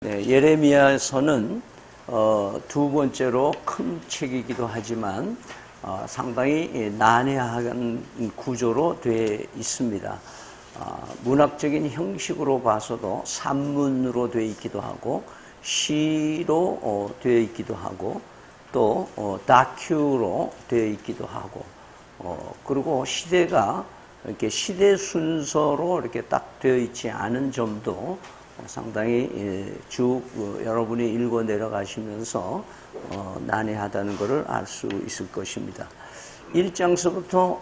네, 예레미야서는 두 번째로 큰 책이기도 하지만 상당히 난해한 구조로 되어 있습니다. 문학적인 형식으로 봐서도 산문으로 되어 있기도 하고 시로 되어 있기도 하고 또 다큐로 되어 있기도 하고 그리고 시대가 이렇게 시대 순서로 이렇게 딱 되어 있지 않은 점도 상당히 쭉 여러분이 읽어 내려가시면서 난해하다는 것을 알 수 있을 것입니다. 1장서부터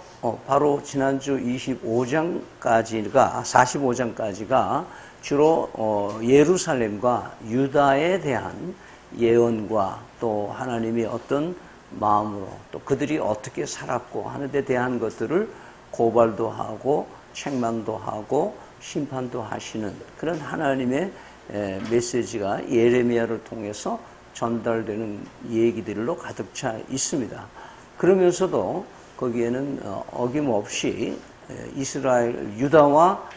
바로 지난주 45장까지가 주로 예루살렘과 유다에 대한 예언과 또 하나님이 어떤 마음으로 또 그들이 어떻게 살았고 하는 데 대한 것들을 고발도 하고 책망도 하고 심판도 하시는 그런 하나님의 메시지가 예레미야를 통해서 전달되는 얘기들로 가득 차 있습니다. 그러면서도 거기에는 어김없이 이스라엘, 유다와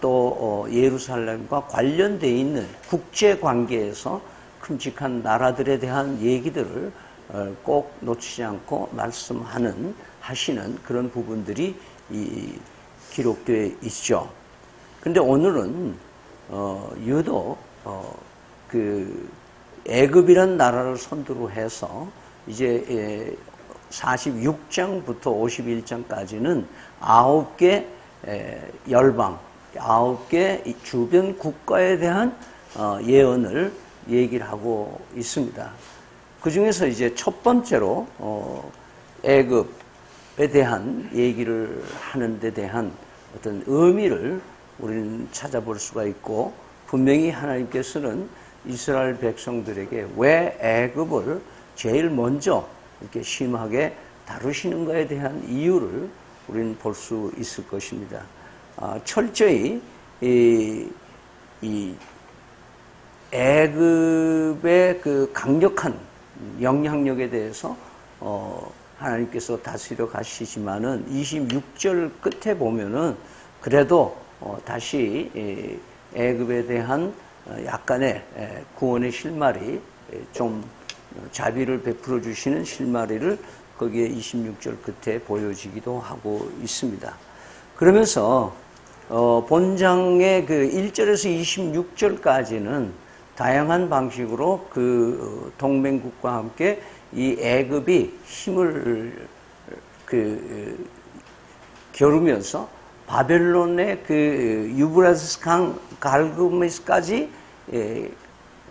또 예루살렘과 관련되어 있는 국제관계에서 큼직한 나라들에 대한 얘기들을 꼭 놓치지 않고 하시는 그런 부분들이 기록되어 있죠. 근데 오늘은 유독 그 애굽이란 나라를 선두로 해서 이제 46장부터 51장까지는 9개 열방, 9개 주변 국가에 대한 예언을 얘기를 하고 있습니다. 그 중에서 이제 첫 번째로 애굽에 대한 얘기를 하는 데 대한 어떤 의미를 우리는 찾아볼 수가 있고, 분명히 하나님께서는 이스라엘 백성들에게 왜 애굽을 제일 먼저 이렇게 심하게 다루시는 것에 대한 이유를 우리는 볼 수 있을 것입니다. 철저히 이 애굽의 그 강력한 영향력에 대해서 하나님께서 다스려 가시지만은 26절 끝에 보면은 그래도 다시 애굽에 대한 약간의 구원의 실마리, 좀 자비를 베풀어 주시는 실마리를 거기에 26절 끝에 보여지기도 하고 있습니다. 그러면서 본장의 그 1절에서 26절까지는 다양한 방식으로 그 동맹국과 함께 이 애굽이 힘을 겨루면서 바벨론의 그 유브라스 강 갈그메스까지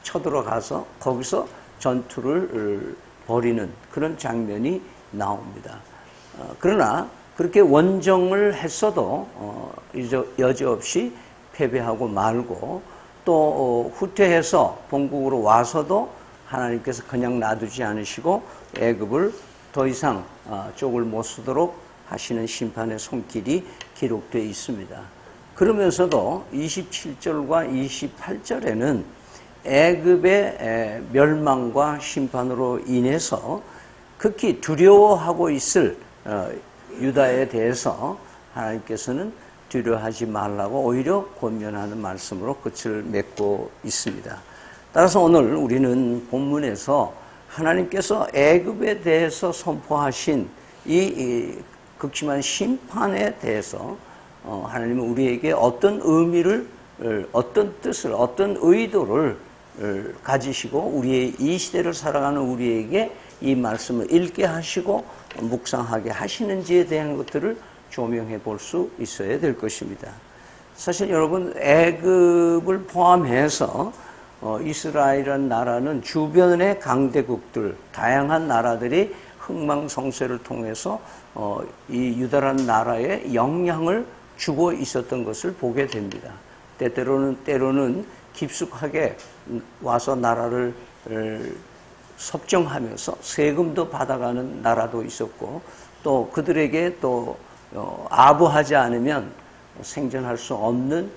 쳐들어가서 거기서 전투를 벌이는 그런 장면이 나옵니다. 그러나 그렇게 원정을 했어도 여지없이 패배하고 말고 또 후퇴해서 본국으로 와서도 하나님께서 그냥 놔두지 않으시고 애굽을 더 이상 쪽을 못 쓰도록 하시는 심판의 손길이 기록되어 있습니다. 그러면서도 27절과 28절에는 애굽의 멸망과 심판으로 인해서 극히 두려워하고 있을 유다에 대해서 하나님께서는 두려워하지 말라고 오히려 권면하는 말씀으로 끝을 맺고 있습니다. 따라서 오늘 우리는 본문에서 하나님께서 애굽에 대해서 선포하신 이 극심한 심판에 대해서 하나님은 우리에게 어떤 의미를, 어떤 뜻을, 어떤 의도를 가지시고 우리의 이 시대를 살아가는 우리에게 이 말씀을 읽게 하시고 묵상하게 하시는지에 대한 것들을 조명해 볼 수 있어야 될 것입니다. 사실 여러분, 애굽을 포함해서 이스라엘이라는 나라는 주변의 강대국들, 다양한 나라들이 흥망성쇠를 통해서 이 유다라는 나라에 영향을 주고 있었던 것을 보게 됩니다. 때로는 깊숙하게 와서 나라를 섭정하면서 세금도 받아가는 나라도 있었고, 또 그들에게 또 아부하지 않으면 생존할 수 없는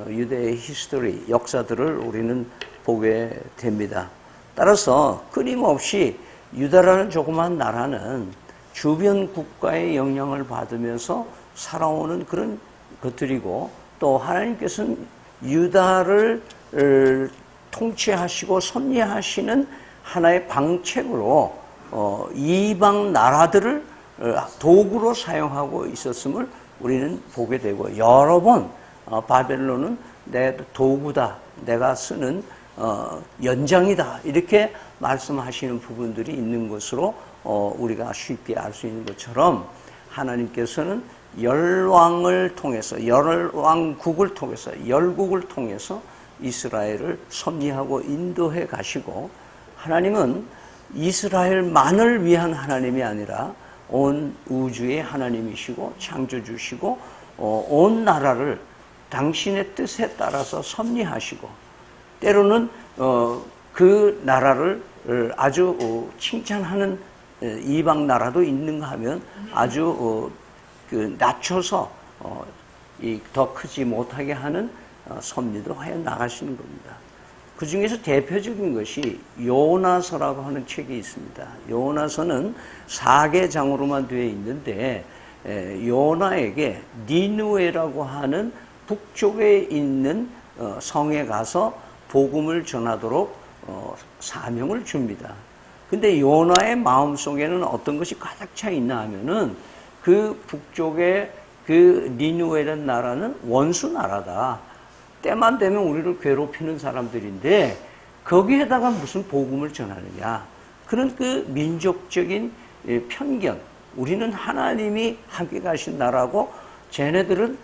유대의 히스토리, 역사들을 우리는 보게 됩니다. 따라서 끊임없이 유다라는 조그만 나라는 주변 국가의 영향을 받으면서 살아오는 그런 것들이고, 또 하나님께서는 유다를 통치하시고 섭리하시는 하나의 방책으로 이방 나라들을 도구로 사용하고 있었음을 우리는 보게 되고, 여러 번 바벨론은 내 도구다, 내가 쓰는 연장이다, 이렇게 말씀하시는 부분들이 있는 것으로 우리가 쉽게 알 수 있는 것처럼, 하나님께서는 열왕을 통해서, 열왕국을 통해서, 열국을 통해서 이스라엘을 섭리하고 인도해 가시고, 하나님은 이스라엘만을 위한 하나님이 아니라 온 우주의 하나님이시고 창조주시고 온 나라를 당신의 뜻에 따라서 섭리하시고, 때로는 그 나라를 아주 칭찬하는 이방 나라도 있는가 하면 아주 낮춰서 더 크지 못하게 하는 섭리도 하여 나가시는 겁니다. 그 중에서 대표적인 것이 요나서라고 하는 책이 있습니다. 요나서는 4개장으로만 되어 있는데, 요나에게 니느웨라고 하는 북쪽에 있는 성에 가서 복음을 전하도록 사명을 줍니다. 근데 요나의 마음속에는 어떤 것이 가득 차 있나 하면은, 그 북쪽의 그 니느웨라는 나라는 원수 나라다, 때만 되면 우리를 괴롭히는 사람들인데 거기에다가 무슨 복음을 전하느냐, 그런 그 민족적인 편견, 우리는 하나님이 함께 가신 나라고 쟤네들은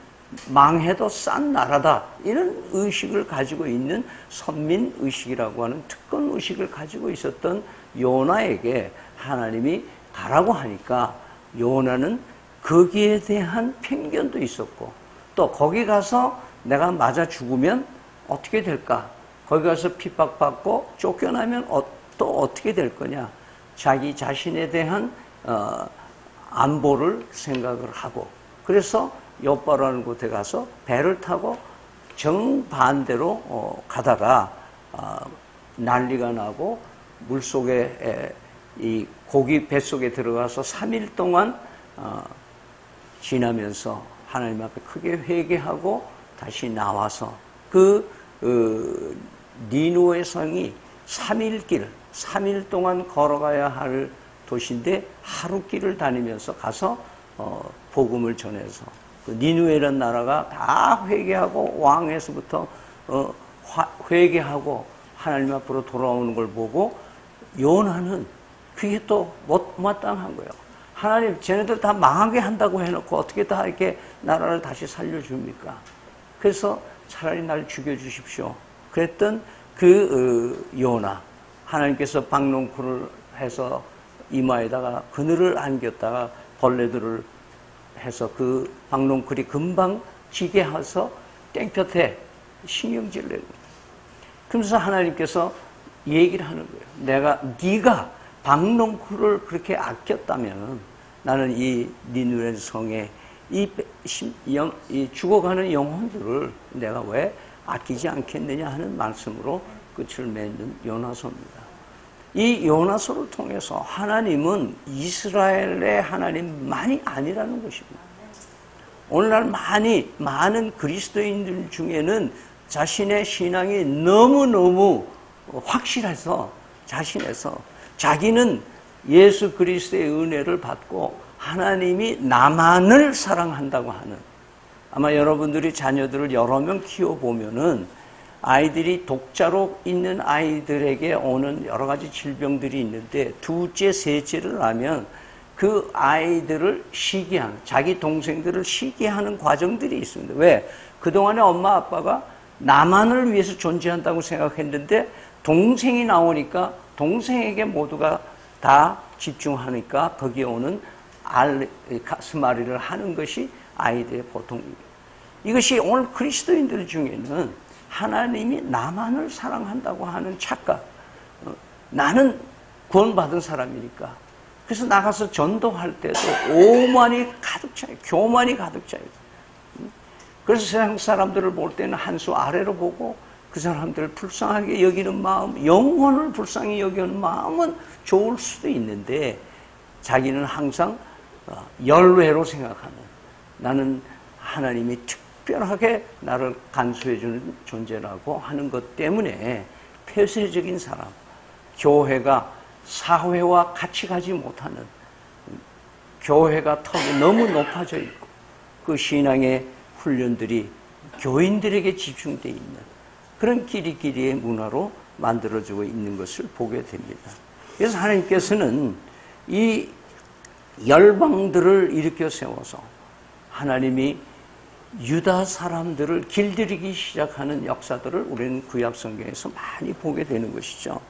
망해도 싼 나라다, 이런 의식을 가지고 있는 선민의식이라고 하는 특권의식을 가지고 있었던 요나에게 하나님이 가라고 하니까, 요나는 거기에 대한 편견도 있었고, 또 거기 가서 내가 맞아 죽으면 어떻게 될까? 거기 가서 핍박받고 쫓겨나면 또 어떻게 될 거냐? 자기 자신에 대한 안보를 생각을 하고, 그래서 욥바라는 곳에 가서 배를 타고 정반대로 가다가 난리가 나고 물속에 이 고기 뱃속에 들어가서 3일 동안 지나면서 하나님 앞에 크게 회개하고 다시 나와서 니느웨 성이 3일 동안 걸어가야 할 도시인데 하루 길을 다니면서 가서 복음을 전해서 니느웨라는 나라가 다 회개하고 왕에서부터 회개하고 하나님 앞으로 돌아오는 걸 보고 요나는 그게 또 못마땅한 거예요. 하나님, 쟤네들 다 망하게 한다고 해놓고 어떻게 다 이렇게 나라를 다시 살려줍니까? 그래서 차라리 날 죽여주십시오. 그랬던 요나, 하나님께서 박농쿨을 해서 이마에다가 그늘을 안겼다가 벌레들을 해서 그 박농쿨이 금방 지게 해서 땡볕에 신경질 내고, 그러면서 하나님께서 얘기를 하는 거예요. 네가 박농쿨을 그렇게 아꼈다면 나는 이 니느웨 성에 이 죽어가는 영혼들을 내가 왜 아끼지 않겠느냐 하는 말씀으로 끝을 맺는 요나서입니다. 이 요나서를 통해서 하나님은 이스라엘의 하나님만이 아니라는 것입니다. 오늘날 많은 그리스도인들 중에는 자신의 신앙이 너무너무 확실해서 자기는 예수 그리스도의 은혜를 받고 하나님이 나만을 사랑한다고 하는, 아마 여러분들이 자녀들을 여러 명 키워보면은 아이들이 독자로 있는 아이들에게 오는 여러 가지 질병들이 있는데, 둘째, 셋째를 낳으면 그 아이들을 시기하는, 자기 동생들을 시기하는 과정들이 있습니다. 왜? 그동안에 엄마 아빠가 나만을 위해서 존재한다고 생각했는데 동생이 나오니까 동생에게 모두가 다 집중하니까 거기에 오는 가슴앓이를 하는 것이 아이들의 보통입니다. 이것이 오늘 그리스도인들 중에는 하나님이 나만을 사랑한다고 하는 착각, 나는 구원받은 사람이니까, 그래서 나가서 전도할 때도 오만이 가득 차요. 교만이 가득 차요. 그래서 세상 사람들을 볼 때는 한 수 아래로 보고 그 사람들을 불쌍하게 여기는 마음, 영혼을 불쌍히 여기는 마음은 좋을 수도 있는데, 자기는 항상 열외로 생각하는, 나는 하나님이 특별하게 나를 간수해 주는 존재라고 하는 것 때문에 폐쇄적인 사람, 교회가 사회와 같이 가지 못하는, 교회가 턱이 너무 높아져 있고 그 신앙의 훈련들이 교인들에게 집중되어 있는 그런 끼리끼리의 문화로 만들어지고 있는 것을 보게 됩니다. 그래서 하나님께서는 이 열방들을 일으켜 세워서 하나님이 유다 사람들을 길들이기 시작하는 역사들을 우리는 구약 성경에서 많이 보게 되는 것이죠.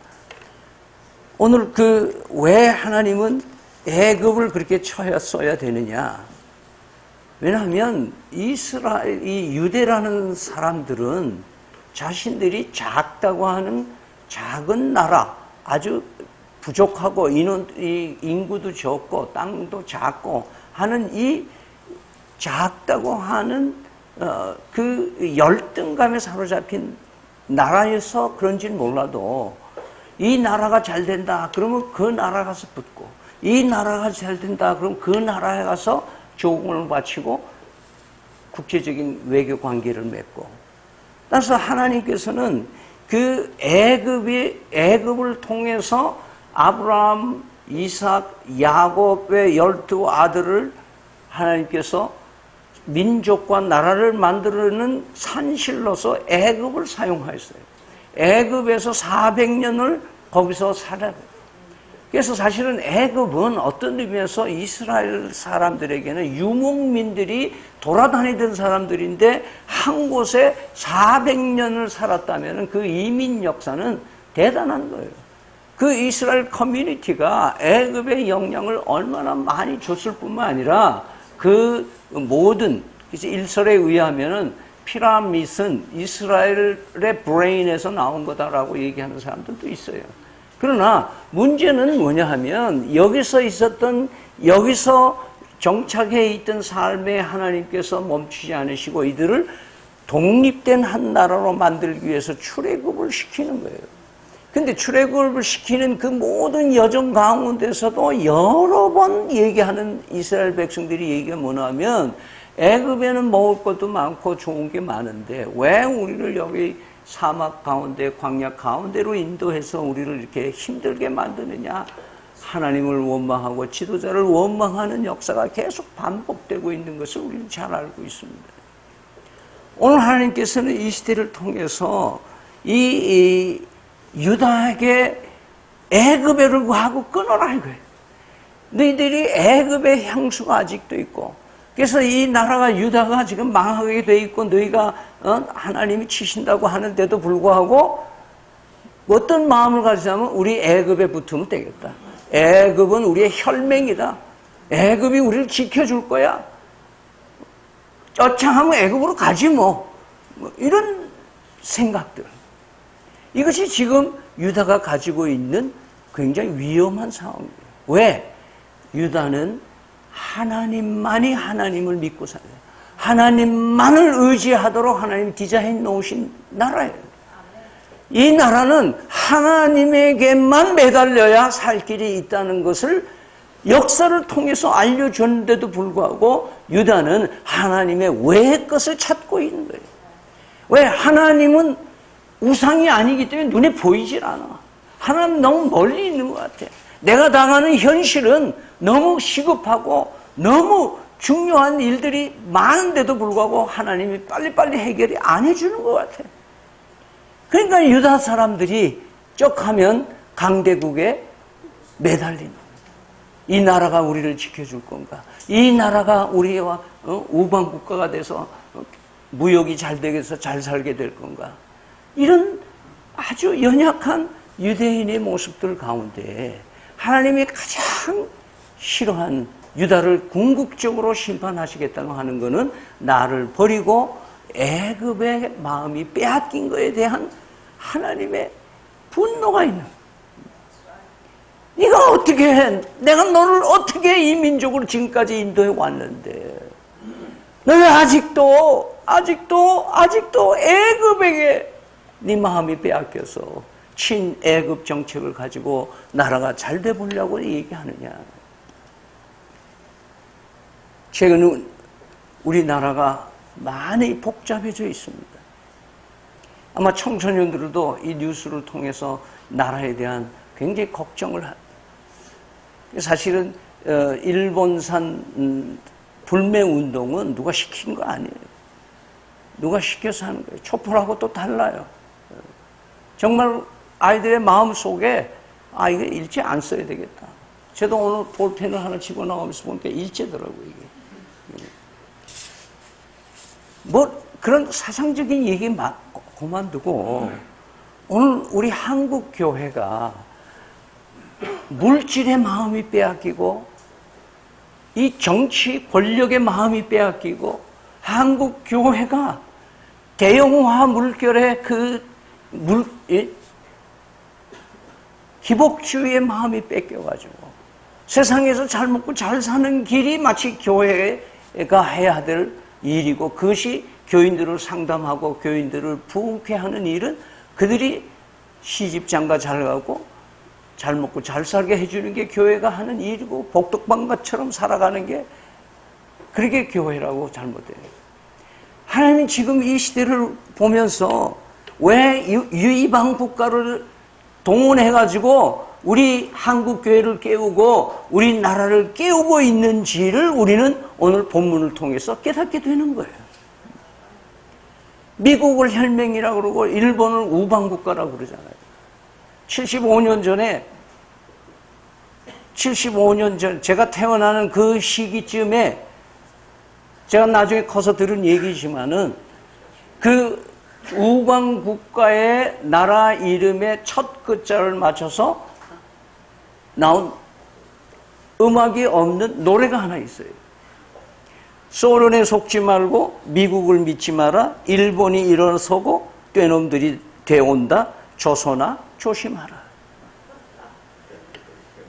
오늘 왜 하나님은 애굽을 그렇게 써야 되느냐? 왜냐하면 이 유대라는 사람들은 자신들이 작다고 하는 작은 나라, 아주 부족하고 인구도 적고 땅도 작고 하는 이 작다고 하는 그 열등감에 사로잡힌 나라에서 그런지는 몰라도 이 나라가 잘 된다 그러면 그 나라 가서 붙고, 이 나라가 잘 된다 그러면 그 나라에 가서 조공을 바치고 국제적인 외교 관계를 맺고, 따라서 하나님께서는 그 애굽을 통해서 아브라함, 이삭, 야곱의 12 아들을 하나님께서 민족과 나라를 만드는 산실로서 애굽을 사용하였어요. 애굽에서 400년을 거기서 살아요. 그래서 사실은 애굽은 어떤 의미에서 이스라엘 사람들에게는 유목민들이 돌아다니던 사람들인데 한 곳에 400년을 살았다면 그 이민 역사는 대단한 거예요. 그 이스라엘 커뮤니티가 애굽의 영향을 얼마나 많이 줬을 뿐만 아니라 그 모든 일설에 의하면은 피라밋은 이스라엘의 브레인에서 나온 거다라고 얘기하는 사람들도 있어요. 그러나 문제는 뭐냐 하면 여기서 정착해 있던 삶에 하나님께서 멈추지 않으시고 이들을 독립된 한 나라로 만들기 위해서 출애굽을 시키는 거예요. 근데 출애굽을 시키는 그 모든 여정 가운데서도 여러 번 얘기하는 이스라엘 백성들이 얘기가 뭐냐면 애굽에는 먹을 것도 많고 좋은 게 많은데 왜 우리를 여기 사막 가운데 광야 가운데로 인도해서 우리를 이렇게 힘들게 만드느냐. 하나님을 원망하고 지도자를 원망하는 역사가 계속 반복되고 있는 것을 우리는 잘 알고 있습니다. 오늘 하나님께서는 이 시대를 통해서 이 유다에게 애굽을 하고 끊어라 이거예요. 너희들이 애굽의 향수가 아직도 있고, 그래서 이 나라가 유다가 지금 망하게 돼 있고 너희가 하나님이 치신다고 하는데도 불구하고 어떤 마음을 가지냐면 우리 애굽에 붙으면 되겠다. 애굽은 우리의 혈맹이다. 애굽이 우리를 지켜줄 거야. 쩌창하면 애굽으로 가지 뭐 이런 생각들. 이것이 지금 유다가 가지고 있는 굉장히 위험한 상황이에요. 왜? 유다는 하나님만이 하나님을 믿고 살아요. 하나님만을 의지하도록 하나님 디자인 놓으신 나라예요. 이 나라는 하나님에게만 매달려야 살 길이 있다는 것을 역사를 통해서 알려줬는데도 불구하고 유다는 하나님의 외의 것을 찾고 있는 거예요. 왜? 하나님은 우상이 아니기 때문에 눈에 보이질 않아. 하나님 너무 멀리 있는 것 같아. 내가 당하는 현실은 너무 시급하고 너무 중요한 일들이 많은데도 불구하고 하나님이 빨리빨리 해결이 안 해주는 것 같아. 그러니까 유다 사람들이 쩍하면 강대국에 매달리는 거예요. 이 나라가 우리를 지켜줄 건가? 이 나라가 우리와 우방 국가가 돼서 무역이 잘 되겠어 잘 살게 될 건가? 이런 아주 연약한 유대인의 모습들 가운데 하나님이 가장 싫어한 유다를 궁극적으로 심판하시겠다고 하는 것은 나를 버리고 애굽의 마음이 빼앗긴 것에 대한 하나님의 분노가 있는. 네가 어떻게 해? 내가 너를 어떻게 이 민족으로 지금까지 인도해 왔는데 너 왜 아직도 애굽에게 네 마음이 빼앗겨서 친애굽 정책을 가지고 나라가 잘 돼 보려고 얘기하느냐. 최근 우리나라가 많이 복잡해져 있습니다. 아마 청소년들도 이 뉴스를 통해서 나라에 대한 굉장히 걱정을 사실은 일본산 불매운동은 누가 시킨 거 아니에요. 누가 시켜서 하는 거예요. 촛불하고 또 달라요. 정말 아이들의 마음속에 이거 일제 안 써야 되겠다. 저도 오늘 볼펜을 하나 집어나가면서 보니까 일제더라고요, 이게. 뭐 그런 사상적인 얘기 그만두고 오늘 우리 한국 교회가 물질의 마음이 빼앗기고 이 정치 권력의 마음이 빼앗기고 한국 교회가 대형화 물결의 기복주의의 마음이 뺏겨가지고 세상에서 잘 먹고 잘 사는 길이 마치 교회가 해야 될 일이고 그것이 교인들을 상담하고 교인들을 부흥케 하는 일은 그들이 시집장가 잘 가고 잘 먹고 잘 살게 해주는 게 교회가 하는 일이고 복덕방가처럼 살아가는 게 그렇게 교회라고 잘못돼요. 하나님은 지금 이 시대를 보면서 왜 유이방 국가를 동원해가지고 우리 한국 교회를 깨우고 우리 나라를 깨우고 있는지를 우리는 오늘 본문을 통해서 깨닫게 되는 거예요. 미국을 혈맹이라고 그러고 일본을 우방국가라고 그러잖아요. 75년 전 제가 태어나는 그 시기쯤에 제가 나중에 커서 들은 얘기지만은 그 우방국가의 나라 이름의 첫 글자를 맞춰서 나온 음악이 없는 노래가 하나 있어요. 소련에 속지 말고 미국을 믿지 마라. 일본이 일어서고 떼놈들이 되온다. 조선아 조심하라.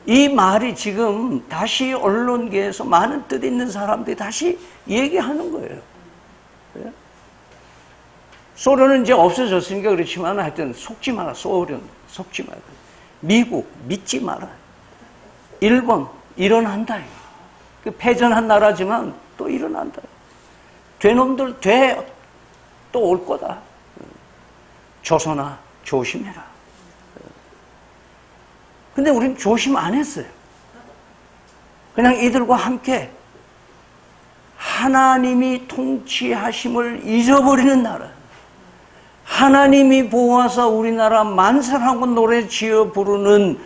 이 말이 지금 다시 언론계에서 많은 뜻 있는 사람들이 다시 얘기하는 거예요. 소련은 이제 없어졌으니까 그렇지만 하여튼 속지 마라. 소련 속지 마라. 미국 믿지 마라. 일본 일어난다. 그 패전한 나라지만 또 일어난다. 되놈들 또 올 거다. 조선아 조심해라. 근데 우리는 조심 안 했어요. 그냥 이들과 함께 하나님이 통치하심을 잊어버리는 나라. 하나님이 보아서 우리나라 만사하고 노래 지어 부르는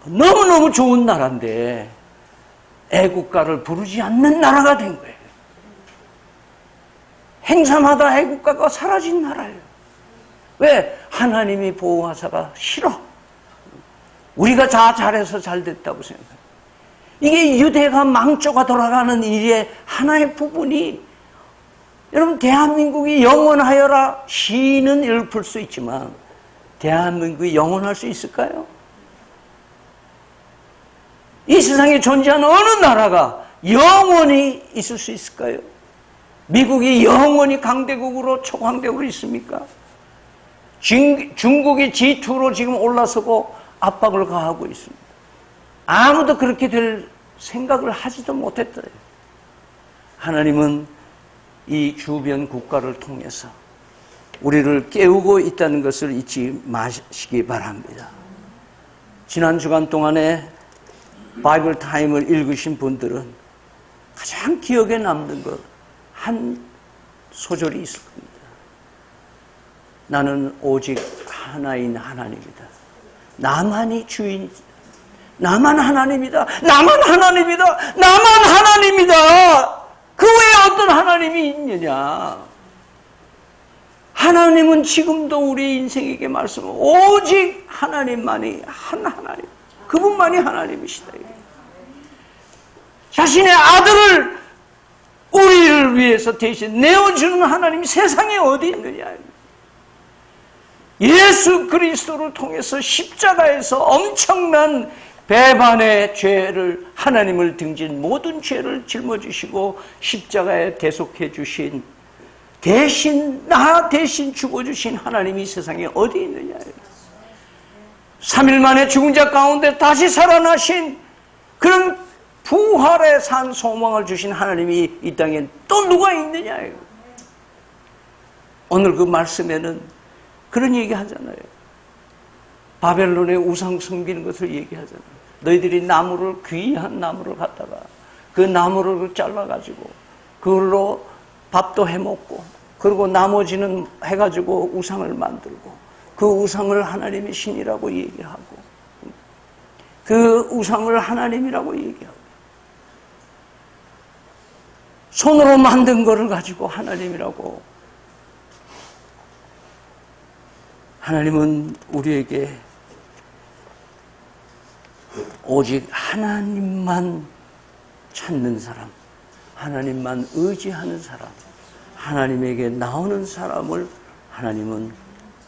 너무너무 좋은 나라인데 애국가를 부르지 않는 나라가 된 거예요. 행사마다 애국가가 사라진 나라예요. 왜? 하나님이 보호하사가 싫어. 우리가 다 잘해서 잘 됐다고 생각해요. 이게 유대가 망조가 돌아가는 일의 하나의 부분이 여러분 대한민국이 영원하여라 시는 읊을 수 있지만 대한민국이 영원할 수 있을까요? 이 세상에 존재하는 어느 나라가 영원히 있을 수 있을까요? 미국이 영원히 강대국으로 초강대국으로 있습니까? 중국이 G2로 지금 올라서고 압박을 가하고 있습니다. 아무도 그렇게 될 생각을 하지도 못했어요. 하나님은 이 주변 국가를 통해서 우리를 깨우고 있다는 것을 잊지 마시기 바랍니다. 지난 주간 동안에 바이블 타임을 읽으신 분들은 가장 기억에 남는 것 한 소절이 있을 겁니다. 나는 오직 하나인 하나님이다. 나만이 주인이다. 나만 하나님이다. 나만 하나님이다. 나만 하나님이다. 그 외에 어떤 하나님이 있느냐. 하나님은 지금도 우리 인생에게 말씀을 오직 하나님만이 한 하나님. 그분만이 하나님이시다. 자신의 아들을 우리를 위해서 대신 내어주는 하나님이 세상에 어디 있느냐. 예수 그리스도를 통해서 십자가에서 엄청난 배반의 죄를 하나님을 등진 모든 죄를 짊어지시고 십자가에 대속해 주신 나 대신 죽어주신 하나님이 세상에 어디 있느냐. 3일 만에 죽은 자 가운데 다시 살아나신 그런 부활의 산 소망을 주신 하나님이 이 땅에 또 누가 있느냐. 오늘 그 말씀에는 그런 얘기 하잖아요. 바벨론의 우상 섬기는 것을 얘기하잖아요. 너희들이 나무를, 귀한 나무를 갖다가 그 나무를 잘라가지고 그걸로 밥도 해먹고, 그리고 나머지는 해가지고 우상을 만들고, 그 우상을 하나님의 신이라고 얘기하고, 그 우상을 하나님이라고 얘기하고, 손으로 만든 거를 가지고 하나님이라고. 하나님은 우리에게 오직 하나님만 찾는 사람, 하나님만 의지하는 사람, 하나님에게 나오는 사람을 하나님은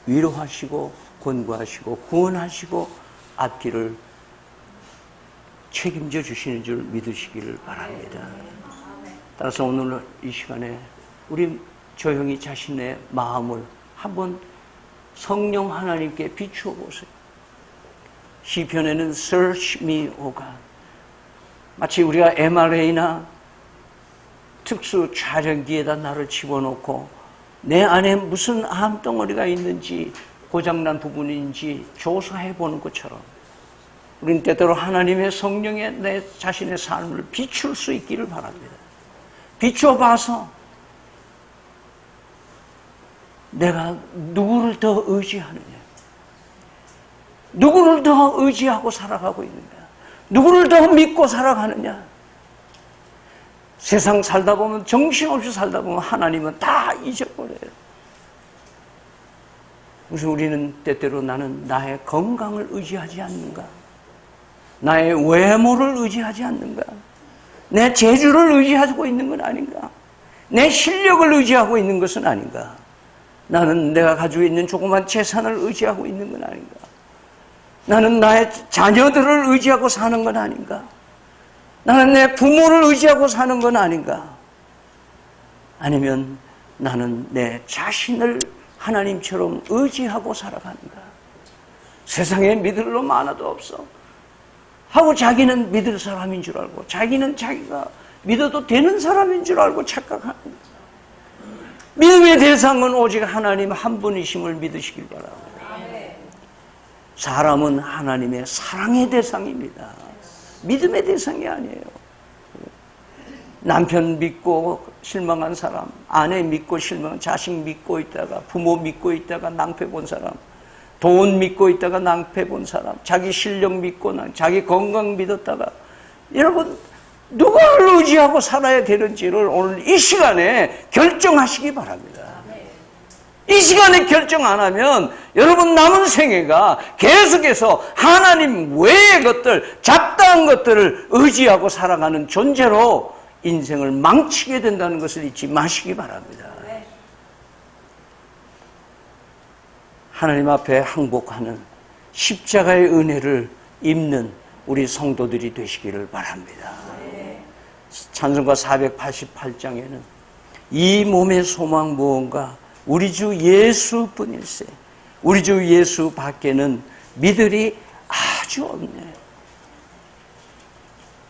위로하시고 권고하시고 구원하시고 앞길을 책임져 주시는 줄 믿으시기를 바랍니다. 따라서 오늘 이 시간에 우리 조용히 자신의 마음을 한번 성령 하나님께 비추어 보세요. 시편에는 Search me, O God. 마치 우리가 MRA나 특수 촬영기에다 나를 집어넣고 내 안에 무슨 암덩어리가 있는지, 고장난 부분인지 조사해 보는 것처럼 우리는 때때로 하나님의 성령에 내 자신의 삶을 비출 수 있기를 바랍니다. 비춰봐서 내가 누구를 더 의지하느냐, 누구를 더 의지하고 살아가고 있는가, 누구를 더 믿고 살아가느냐. 세상 살다 보면, 정신없이 살다 보면 하나님은 다 잊어버려요. 그래서 우리는 때때로 나는 나의 건강을 의지하지 않는가, 나의 외모를 의지하지 않는가, 내 재주를 의지하고 있는 건 아닌가, 내 실력을 의지하고 있는 것은 아닌가, 나는 내가 가지고 있는 조그만 재산을 의지하고 있는 건 아닌가, 나는 나의 자녀들을 의지하고 사는 건 아닌가, 나는 내 부모를 의지하고 사는 건 아닌가, 아니면 나는 내 자신을 하나님처럼 의지하고 살아가는가. 세상에 믿을 놈 하나도 없어 하고 자기는 믿을 사람인 줄 알고, 자기는 자기가 믿어도 되는 사람인 줄 알고 착각하는 거예요. 믿음의 대상은 오직 하나님 한 분이심을 믿으시길 바랍니다. 사람은 하나님의 사랑의 대상입니다. 믿음의 대상이 아니에요. 남편 믿고 실망한 사람, 아내 믿고 실망한, 자식 믿고 있다가, 부모 믿고 있다가 낭패 본 사람, 돈 믿고 있다가 낭패 본 사람, 자기 실력 믿고 자기 건강 믿었다가, 여러분 누구를 의지하고 살아야 되는지를 오늘 이 시간에 결정하시기 바랍니다. 이 시간에 결정 안 하면 여러분 남은 생애가 계속해서 하나님 외의 것들, 잡다한 것들을 의지하고 살아가는 존재로 인생을 망치게 된다는 것을 잊지 마시기 바랍니다. 하나님 앞에 항복하는 십자가의 은혜를 입는 우리 성도들이 되시기를 바랍니다. 찬송가 488장에는 이 몸의 소망 무언가 우리 주 예수뿐일세, 우리 주 예수 밖에는 믿으리 아주 없네.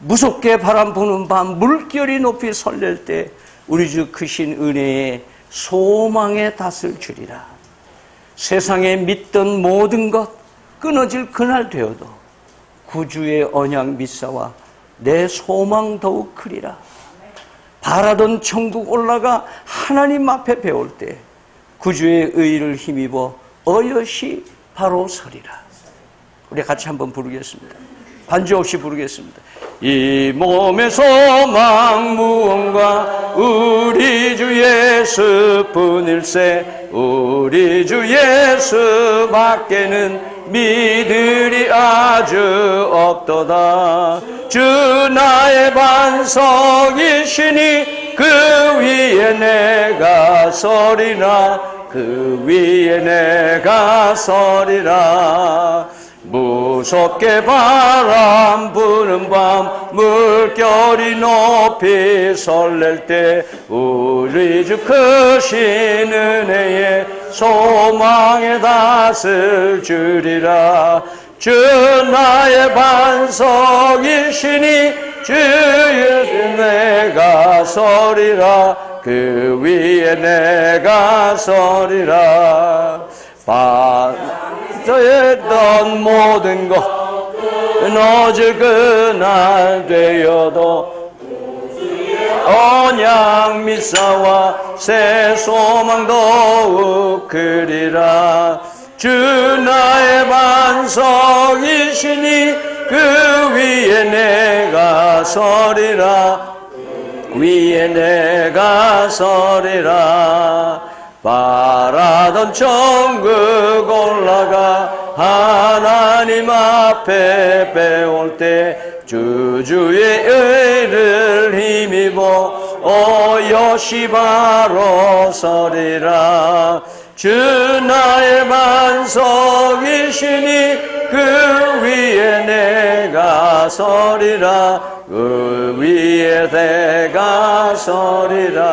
무섭게 바람 부는 밤 물결이 높이 설렐 때 우리 주 크신 은혜에 소망에 닿을 주리라. 세상에 믿던 모든 것 끊어질 그날 되어도 구주의 언약 믿사와 내 소망 더욱 크리라. 바라던 천국 올라가 하나님 앞에 배울 때 구주의 의를 힘입어 어여시 바로 서리라. 우리 같이 한번 부르겠습니다. 반주 없이 부르겠습니다. 이 몸의 소망 무언가 우리 주 예수뿐일세, 우리 주 예수 밖에는 믿으리 아주 없도다. 주 나의 반석이시니 그 위에 내가 서리라, 그 위에 내가 서리라. 무섭게 바람 부는 밤 물결이 높이 설렐 때 우리 주 크신 은혜에 소망에 닿을 주리라. 주 나의 반석이시니 주 예수 내가 서리라, 그 위에 내가 서리라. 빠져있던 모든 것 너질 그날 되어도 언약 미사와 새 소망도 그리라. 주 나의 반석이시니 그 위에 내가 서리라. 위에 내가 서리라. 바라던 천국 올라가 하나님 앞에 배울 때 주의 의를 힘입어 오롯이 바로 서리라. 주 나의 반석이시니 그 위에 내가 서리라. 그 위에 내가 서리라.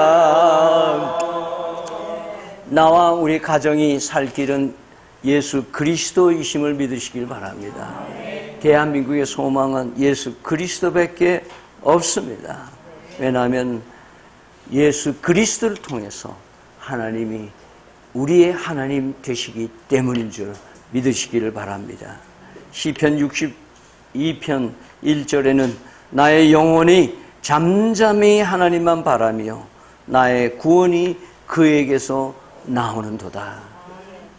나와 우리 가정이 살 길은 예수 그리스도이심을 믿으시길 바랍니다. 대한민국의 소망은 예수 그리스도밖에 없습니다. 왜냐하면 예수 그리스도를 통해서 하나님이 우리의 하나님 되시기 때문인 줄 믿으시기를 바랍니다. 시편 62편 1절에는 나의 영혼이 잠잠히 하나님만 바라며 나의 구원이 그에게서 나오는도다.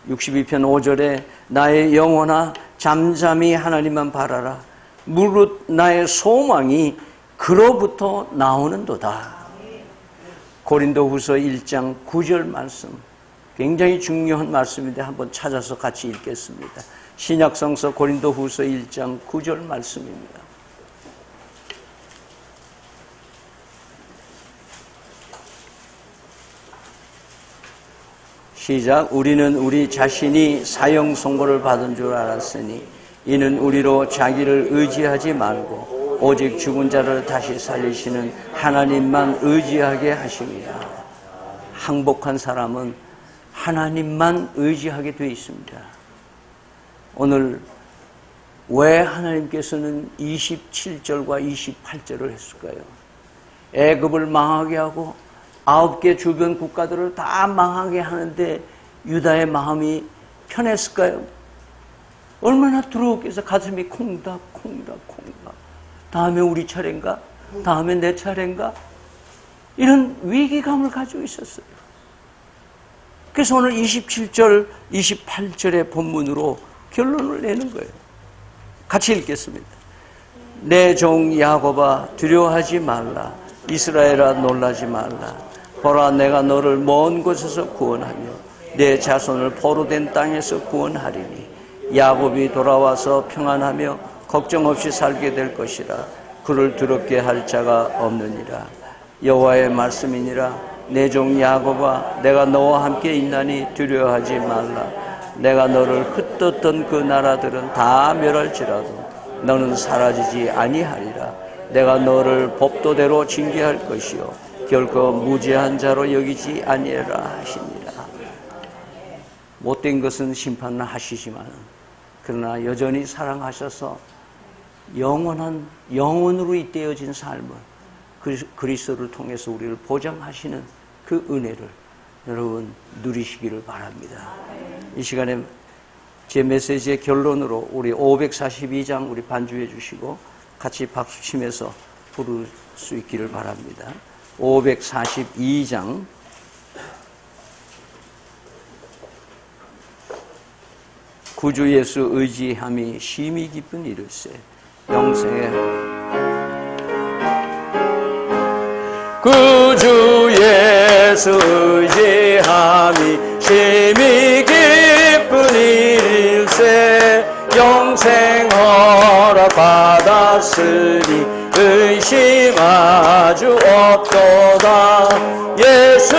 62편 5절에 나의 영혼아 잠잠히 하나님만 바라라. 무릇 나의 소망이 그로부터 나오는도다. 고린도후서 1장 9절 말씀, 굉장히 중요한 말씀인데 한번 찾아서 같이 읽겠습니다. 신약성서 고린도후서 1장 9절 말씀입니다. 시작. 우리는 우리 자신이 사형 선고를 받은 줄 알았으니 이는 우리로 자기를 의지하지 말고 오직 죽은 자를 다시 살리시는 하나님만 의지하게 하십니다. 항복한 사람은 하나님만 의지하게 되어 있습니다. 오늘 왜 하나님께서는 27절과 28절을 했을까요? 애굽을 망하게 하고 9개 주변 국가들을 다 망하게 하는데 유다의 마음이 편했을까요? 얼마나 두렵게 해서 가슴이 콩닥. 다음에 우리 차례인가? 다음에 내 차례인가? 이런 위기감을 가지고 있었어요. 그래서 오늘 27절, 28절의 본문으로 결론을 내는 거예요. 같이 읽겠습니다. 내 종 야곱아 두려워하지 말라. 이스라엘아 놀라지 말라. 보라 내가 너를 먼 곳에서 구원하며 내 자손을 포로된 땅에서 구원하리니 야곱이 돌아와서 평안하며 걱정 없이 살게 될 것이라. 그를 두렵게 할 자가 없느니라. 여호와의 말씀이니라. 내 종 야곱아 내가 너와 함께 있나니 두려워하지 말라. 내가 너를 흩떴던 그 나라들은 다 멸할지라도 너는 사라지지 아니하리라. 내가 너를 법도대로 징계할 것이요 결코 무죄한 자로 여기지 아니하라 하시니라. 못된 것은 심판을 하시지만 그러나 여전히 사랑하셔서 영원으로 잇대어진 삶을 그리스도를 통해서 우리를 보장하시는 그 은혜를 여러분 누리시기를 바랍니다. 이 시간에 제 메시지의 결론으로 우리 542장 우리 반주해 주시고 같이 박수 치면서 부를 수 있기를 바랍니다. 542장 구주 예수 의지함이 심히 깊은 이를세 영생에 구주 예수 의지함이 심히 깊은 이를세 영생 허락 받았으니 의심 아주 없도다. 예수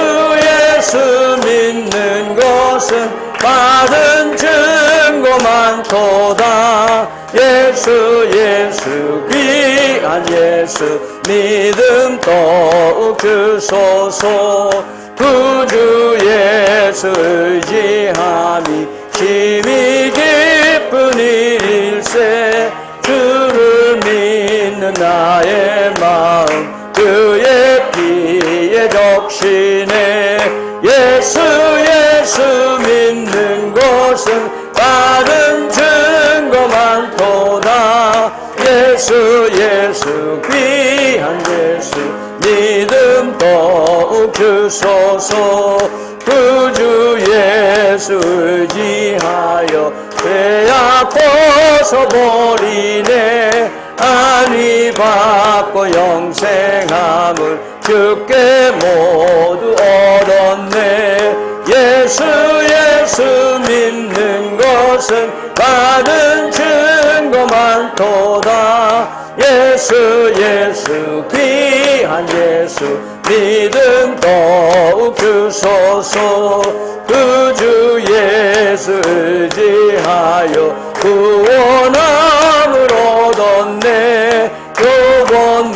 믿는 것은 받은 증거 많도다. 예수 귀한 예수 믿음 더욱 주소서. 구주 예수 의지함이 심히 깊은 일일세 주를 믿는 나의 마음 그의 피에 적시 것은 다른 증거 많도다. 예수 예수 귀한 예수 믿음 더욱 주소서. 그 주 예수 의지하여 죄악 벗어버리네. 안위 받고 영생함을 주께 모두 얻었네. 예수 예수 믿는 것은 받은 증거 많도다. 예수 예수 귀한 예수 믿음 더욱 주소서. 그 주 예수 의지하여 구원함을 얻었네. 영원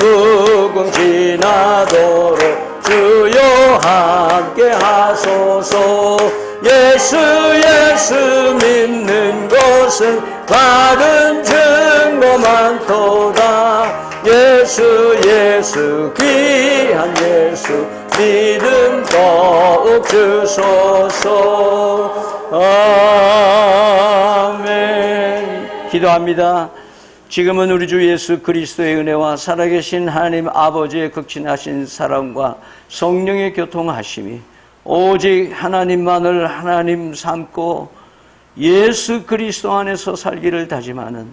무궁지나도록 주여 함께 하소서. 예수 예수 믿는 것은 받은 증거 많도다. 예수 예수 귀한 예수 믿음 더욱 주소서. 아멘. 기도합니다. 지금은 우리 주 예수 그리스도의 은혜와 살아계신 하나님 아버지의 극진하신 사랑과 성령의 교통하심이 오직 하나님만을 하나님 삼고 예수 그리스도 안에서 살기를 다짐하는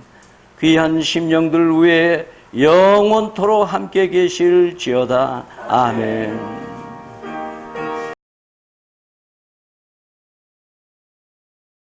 귀한 심령들 위에 영원토록 함께 계실지어다. 아멘.